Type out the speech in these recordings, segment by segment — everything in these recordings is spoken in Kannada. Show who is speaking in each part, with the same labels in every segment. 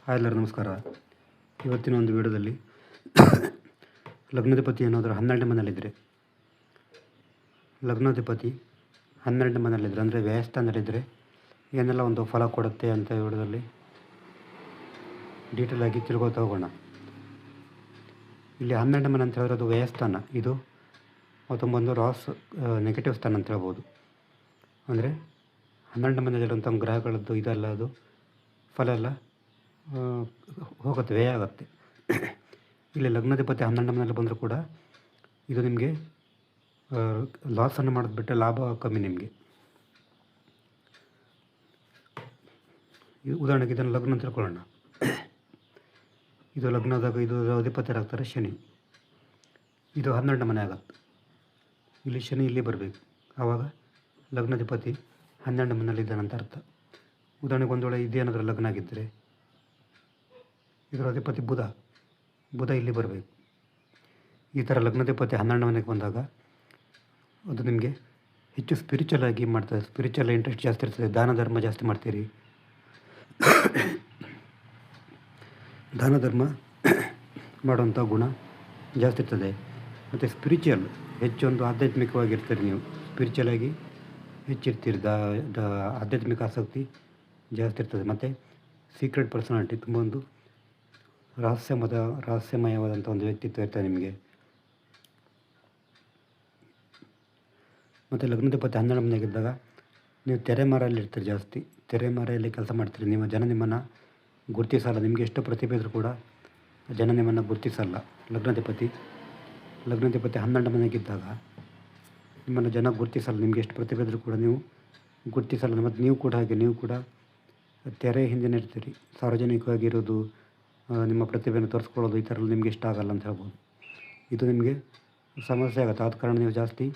Speaker 1: ಹಾಯ್ ಎಲ್ಲರೂ ನಮಸ್ಕಾರ. ಇವತ್ತಿನ ಒಂದು ವಿಡಿಯೋದಲ್ಲಿ ಲಗ್ನಾಧಿಪತಿ ಏನಾದರೂ 12ನೇ ಮನೆಯಲ್ಲಿದ್ದರೆ, ಲಗ್ನಾಧಿಪತಿ 12ನೇ ಮನೆಯಲ್ಲಿದ್ದರೆ ಅಂದರೆ ವ್ಯಯಸ್ಥಾನದಲ್ಲಿದ್ದರೆ ಏನೆಲ್ಲ ಒಂದು ಫಲ ಕೊಡುತ್ತೆ ಅಂತ ವಿಡಿಯೋದಲ್ಲಿ ಡೀಟೇಲ್ ಆಗಿ ತಿಳ್ಕೊತಾ ಹೋಗೋಣ. ಇಲ್ಲಿ 12ನೇ ಮನೆ ಅಂತ ಹೇಳಿದ್ರೆ ಅದು ವ್ಯಯಸ್ಥಾನ. ಇದು ಮತ್ತೊಂದು ನೆಗೆಟಿವ್ ಸ್ಥಾನ ಅಂತ ಹೇಳ್ಬೋದು. ಅಂದರೆ 12ನೇ ಮನೆಯಲ್ಲಿರುವಂಥ ಗ್ರಹಗಳದ್ದು ಇದೆಲ್ಲ ಅದು ಫಲ ಎಲ್ಲ ಹೋಗುತ್ತೆ, ವ್ಯಯ ಆಗುತ್ತೆ. ಇಲ್ಲಿ ಲಗ್ನಾಧಿಪತಿ 12ನೇ ಮನೆಯಲ್ಲಿ ಬಂದರೂ ಕೂಡ ಇದು ನಿಮಗೆ ಲಾಸನ್ನು ಮಾಡಿದ್ಬಿಟ್ಟೆ ಲಾಭ ಕಮ್ಮಿ ನಿಮಗೆ. ಉದಾಹರಣೆಗೆ ಇದನ್ನು ಲಗ್ನ ಅಂತ ತಿಳ್ಕೊಳ್ಳೋಣ. ಇದು ಲಗ್ನದಾಗ ಇದು ಅಧಿಪತಿಯರಾಗ್ತಾರೆ ಶನಿ. ಇದು 12ನೇ ಮನೆ ಆಗುತ್ತೆ. ಇಲ್ಲಿ ಶನಿ ಇಲ್ಲಿ ಬರಬೇಕು. ಆವಾಗ ಲಗ್ನಾಧಿಪತಿ 12ನೇ ಮನೆಯಲ್ಲಿದ್ದಾನಂತ ಅರ್ಥ. ಉದಾಹರಣೆಗೆ ಒಂದು ವೇಳೆ ಇದೇನಾದರೂ ಲಗ್ನ ಆಗಿದ್ದರೆ ಇದರ ಅಧಿಪತಿ ಬುಧ ಇಲ್ಲಿ ಬರಬೇಕು. ಈ ಥರ ಲಗ್ನಾಧಿಪತಿ 12ನೇ ಮನೆಗೆ ಬಂದಾಗ ಅದು ನಿಮಗೆ ಹೆಚ್ಚು ಸ್ಪಿರಿಚುವಲ್ ಆಗಿ ಮಾಡ್ತದೆ. ಸ್ಪಿರಿಚುವಲ್ ಇಂಟ್ರೆಸ್ಟ್ ಜಾಸ್ತಿ ಇರ್ತದೆ. ದಾನ ಧರ್ಮ ಜಾಸ್ತಿ ಮಾಡ್ತೀರಿ. ದಾನ ಧರ್ಮ ಮಾಡುವಂಥ ಗುಣ ಜಾಸ್ತಿ ಇರ್ತದೆ. ಮತ್ತು ಸ್ಪಿರಿಚುವಲ್ ಹೆಚ್ಚೊಂದು ಆಧ್ಯಾತ್ಮಿಕವಾಗಿರ್ತೀರಿ. ನೀವು ಸ್ಪಿರಿಚುವಲ್ ಆಗಿ ಹೆಚ್ಚಿರ್ತೀರಿ. ಆಧ್ಯಾತ್ಮಿಕ ಆಸಕ್ತಿ ಜಾಸ್ತಿ ಇರ್ತದೆ. ಮತ್ತು ಸೀಕ್ರೆಟ್ ಪರ್ಸನಾಲಿಟಿ, ತುಂಬ ಒಂದು ರಹಸ್ಯಮಯವಾದಂಥ ಒಂದು ವ್ಯಕ್ತಿತ್ವ ಇರ್ತದೆ ನಿಮಗೆ. ಮತ್ತು ಲಗ್ನಾಧಿಪತಿ 12ನೇ ಮನೆಯಾಗಿದ್ದಾಗ ನೀವು ತೆರೆಮರೆಯಲ್ಲಿ ಇರ್ತೀರಿ ಜಾಸ್ತಿ. ತೆರೆಮರೆಯಲ್ಲಿ ಕೆಲಸ ಮಾಡ್ತೀರಿ. ಜನ ನಿಮ್ಮನ್ನು ಗುರುತಿಸಲ್ಲ. ನಿಮಗೆ ಎಷ್ಟು ಪ್ರತಿಭೆ ಇದ್ದರೂ ಕೂಡ ಜನ ನಿಮ್ಮನ್ನು ಗುರುತಿಸಲ್ಲ. ಲಗ್ನಾಧಿಪತಿ 12ನೇ ಮನೆಯಾಗಿದ್ದಾಗ ನಿಮ್ಮನ್ನು ಜನ ಗುರುತಿಸಲ್ಲ. ನಿಮಗೆ ಎಷ್ಟು ಪ್ರತಿಭೆ ಇದ್ದರೂ ಕೂಡ ನೀವು ಗುರುತಿಸಲ್ಲ. ಮತ್ತು ನೀವು ಕೂಡ ಹಾಗೆ, ನೀವು ಕೂಡ ತೆರೆ ಹಿಂದೆ ಇರ್ತೀರಿ. ಸಾರ್ವಜನಿಕವಾಗಿರೋದು, ನಿಮ್ಮ ಪ್ರತಿಭೆಯನ್ನು ತೋರಿಸ್ಕೊಳ್ಳೋದು, ಈ ಥರ ನಿಮಗೆ ಇಷ್ಟ ಆಗಲ್ಲ ಅಂತ ಹೇಳ್ಬೋದು. ಇದು ನಿಮಗೆ ಸಮಸ್ಯೆ ಆಗುತ್ತೆ. ಆದ ಕಾರಣ ನೀವು ಜಾಸ್ತಿ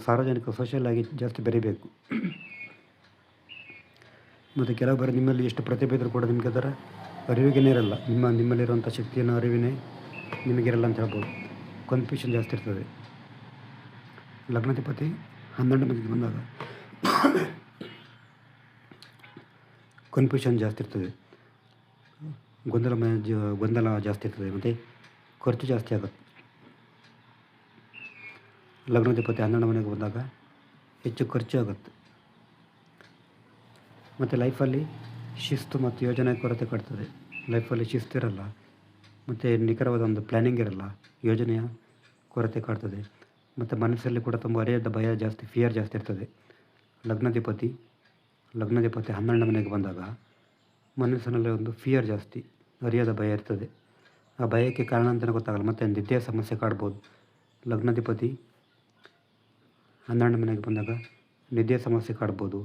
Speaker 1: ಸಾರ್ವಜನಿಕ ಸೋಷಿಯಲ್ ಆಗಿ ಜಾಸ್ತಿ ಬೆರೀಬೇಕು. ಮತ್ತು ಕೆಲವು ಬಾರಿ ನಿಮ್ಮಲ್ಲಿ ಎಷ್ಟು ಪ್ರತಿಭೆ ಇದ್ದರೂ ಕೂಡ ನಿಮಗೆ ಅದರ ಅರಿವಿಗೇ ಇರಲ್ಲ. ನಿಮ್ಮಲ್ಲಿರುವಂಥ ಶಕ್ತಿಯನ್ನು ಅರಿವಿನೇ ನಿಮಗಿರಲ್ಲ ಅಂತ ಹೇಳ್ಬೋದು. ಕನ್ಫ್ಯೂಷನ್ ಜಾಸ್ತಿ ಇರ್ತದೆ. ಲಗ್ನಾಧಿಪತಿ 12ನೇ ಮನೆಗೆ ಬಂದಾಗ ಕನ್ಫ್ಯೂಷನ್ ಜಾಸ್ತಿ ಇರ್ತದೆ. ಗೊಂದಲ ಜಾಸ್ತಿ ಇರ್ತದೆ. ಮತ್ತು ಖರ್ಚು ಜಾಸ್ತಿ ಆಗುತ್ತೆ. ಲಗ್ನಾಧಿಪತಿ 12ನೇ ಮನೆಗೆ ಬಂದಾಗ ಹೆಚ್ಚು ಖರ್ಚು ಆಗುತ್ತೆ. ಮತ್ತು ಲೈಫಲ್ಲಿ ಶಿಸ್ತು ಮತ್ತು ಯೋಜನೆ ಕೊರತೆ ಕಾಡ್ತದೆ. ಲೈಫಲ್ಲಿ ಶಿಸ್ತಿರಲ್ಲ. ಮತ್ತು ನಿಖರವಾದ ಒಂದು ಪ್ಲ್ಯಾನಿಂಗ್ ಇರಲ್ಲ. ಯೋಜನೆಯ ಕೊರತೆ ಕಾಡ್ತದೆ. ಮತ್ತು ಮನಸ್ಸಲ್ಲಿ ಕೂಡ ತುಂಬ ಅರಿಯದ ಭಯ ಜಾಸ್ತಿ, ಫಿಯರ್ ಜಾಸ್ತಿ ಇರ್ತದೆ. ಲಗ್ನಾಧಿಪತಿ 12ನೇ ಮನೆಗೆ ಬಂದಾಗ ಮನಸ್ಸಿನಲ್ಲಿ ಒಂದು ಫಿಯರ್ ಜಾಸ್ತಿ, ಅರಿಯದ ಭಯ ಇರ್ತದೆ. ಆ ಭಯಕ್ಕೆ ಕಾರಣ ಅಂತಲೇ ಗೊತ್ತಾಗಲ್ಲ. ಮತ್ತು ನಿದ್ದೆ ಸಮಸ್ಯೆ ಕಾಡ್ಬೋದು. ಲಗ್ನಾಧಿಪತಿ 12ನೇ ಮನೆಗೆ ಬಂದಾಗ ನಿದ್ದೆ ಸಮಸ್ಯೆ ಕಾಡ್ಬೋದು.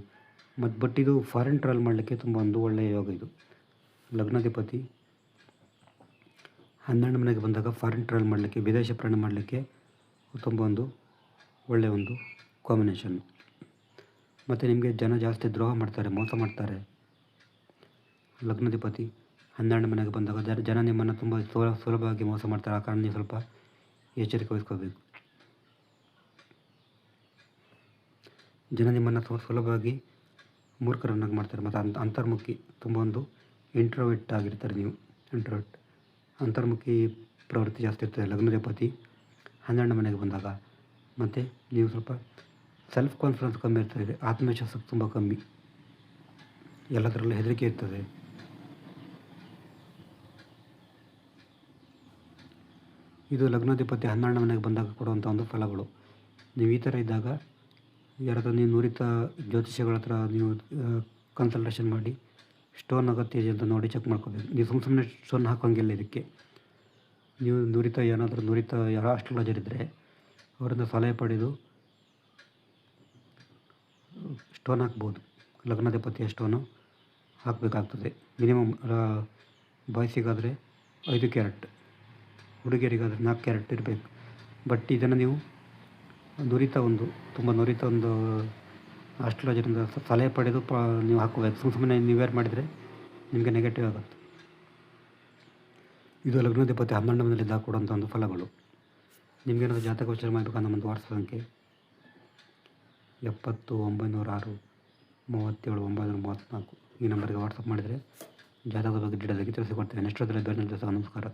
Speaker 1: ಬಟ್ ಇದು ಫಾರಿನ್ ಟ್ರಾವೆಲ್ ಮಾಡಲಿಕ್ಕೆ ತುಂಬ ಒಂದು ಒಳ್ಳೆಯ ಯೋಗ. ಇದು ಲಗ್ನಾಧಿಪತಿ 12ನೇ ಮನೆಗೆ ಬಂದಾಗ ಫಾರಿನ್ ಟ್ರಾವೆಲ್ ಮಾಡಲಿಕ್ಕೆ, ವಿದೇಶ ಪ್ರಯಾಣ ಮಾಡಲಿಕ್ಕೆ ತುಂಬ ಒಂದು ಒಳ್ಳೆಯ ಒಂದು ಕಾಂಬಿನೇಷನ್. ಮತ್ತು ನಿಮಗೆ ಜನ ಜಾಸ್ತಿ ದ್ರೋಹ ಮಾಡ್ತಾರೆ, ಮೋಸ ಮಾಡ್ತಾರೆ. ಲಗ್ನಾಧಿಪತಿ 12ನೇ ಮನೆಗೆ ಬಂದಾಗ ಜನ ನಿಮ್ಮನ್ನು ತುಂಬ ಸುಲಭವಾಗಿ ಮೋಸ ಮಾಡ್ತಾರೆ. ಆ ಕಾರಣ ನೀವು ಸ್ವಲ್ಪ ಎಚ್ಚರಿಕೆ ವಹಿಸ್ಕೋಬೇಕು. ಜನ ನಿಮ್ಮನ್ನು ಸುಲಭವಾಗಿ ಮೂರ್ಖರನ್ನಾಗಿ ಮಾಡ್ತಾರೆ. ಮತ್ತು ಅಂತರ್ಮುಖಿ, ತುಂಬ ಒಂದು ಇಂಟ್ರೋವರ್ಟ್ ಆಗಿರ್ತಾರೆ ನೀವು. ಅಂತರ್ಮುಖಿ ಪ್ರವೃತ್ತಿ ಜಾಸ್ತಿ ಇರ್ತದೆ ಲಗ್ನಾಧಿಪತಿ 12ನೇ ಮನೆಗೆ ಬಂದಾಗ. ಮತ್ತು ನೀವು ಸ್ವಲ್ಪ ಸೆಲ್ಫ್ ಕಾನ್ಫಿಡೆನ್ಸ್ ಕಮ್ಮಿ ಇರ್ತದೆ. ಆತ್ಮವಿಶ್ವಾಸ ತುಂಬ ಕಮ್ಮಿ. ಎಲ್ಲದರಲ್ಲೂ ಹೆದರಿಕೆ ಇರ್ತದೆ. ಇದು ಲಗ್ನಾಧಿಪತಿ 12ನೇ ಮನೆಗೆ ಬಂದಾಗ ಕೊಡುವಂಥ ಒಂದು ಫಲಗಳು. ನೀವು ಈ ಥರ ಇದ್ದಾಗ ಯಾರಾದರೂ ನೀವು ನುರಿತ ಜ್ಯೋತಿಷಿಗಳ ಹತ್ರ ನೀವು ಕನ್ಸಲ್ಟೇಷನ್ ಮಾಡಿ ಸ್ಟೋನ್ ಅಗತ್ಯ ಇದೆ ಅಂತ ನೋಡಿ ಚೆಕ್ ಮಾಡ್ಕೋಬೇಕು. ನೀವು ಸುಮ್ಮನೆ ಸ್ಟೋನ್ ಹಾಕೋಂಗಿಲ್ಲ. ಇದಕ್ಕೆ ನೀವು ನುರಿತ ಯಾರೋ ಆಸ್ಟ್ರಾಲಜರ್ ಇದ್ದರೆ ಅವರಿಂದ ಸಲಹೆ ಪಡೆದು ಸ್ಟೋನ್ ಹಾಕ್ಬೋದು. ಲಗ್ನಾಧಿಪತಿಯ ಸ್ಟೋನು ಹಾಕಬೇಕಾಗ್ತದೆ. ಮಿನಿಮಮ್ ಬಾಯ್ಸಿಗಾದರೆ 5 ಕ್ಯಾರೆಟ್, ಹುಡುಗಿಯರಿಗಾದರೆ 4 ಕ್ಯಾರೆಟ್ ಇರಬೇಕು. ಬಟ್ ಇದನ್ನು ನೀವು ತುಂಬ ನುರಿತ ಒಂದು ಆಸ್ಟ್ರಾಲಜರಿಂದ ಸಲಹೆ ಪಡೆದು ನೀವು ಹಾಕಬೇಕು. ಸುಮ್ಮನೆ ನೀವೇರು ಮಾಡಿದರೆ ನಿಮಗೆ ನೆಗೆಟಿವ್ ಆಗುತ್ತೆ. ಇದು ಲಗ್ನಾಧಿಪತಿ 12ನೇ ಮನೆಯಲ್ಲಿದ್ದಾಗ ಕೊಡುವಂಥ ಒಂದು ಫಲಗಳು. ನಿಮಗೇನಾದರೂ ಜಾತಕ ವಿಚಾರ ಮಾಡಬೇಕಂತ ನಮ್ಮದು ವಾಟ್ಸಪ್ ಸಂಖ್ಯೆ 70 906 37 934 ಈ ನಂಬರ್ಗೆ ವಾಟ್ಸಪ್ ಮಾಡಿದರೆ ಜಾತಕದ ಬಗ್ಗೆ ಡೀಟೇಲ್ ಆಗಿ ತಿಳಿಸಿಕೊಡ್ತೇವೆ. ನೆಕ್ಸ್ಟ್ ಅದರಲ್ಲಿ ಬೇರೆ ದಿವಸ. ನಮಸ್ಕಾರ.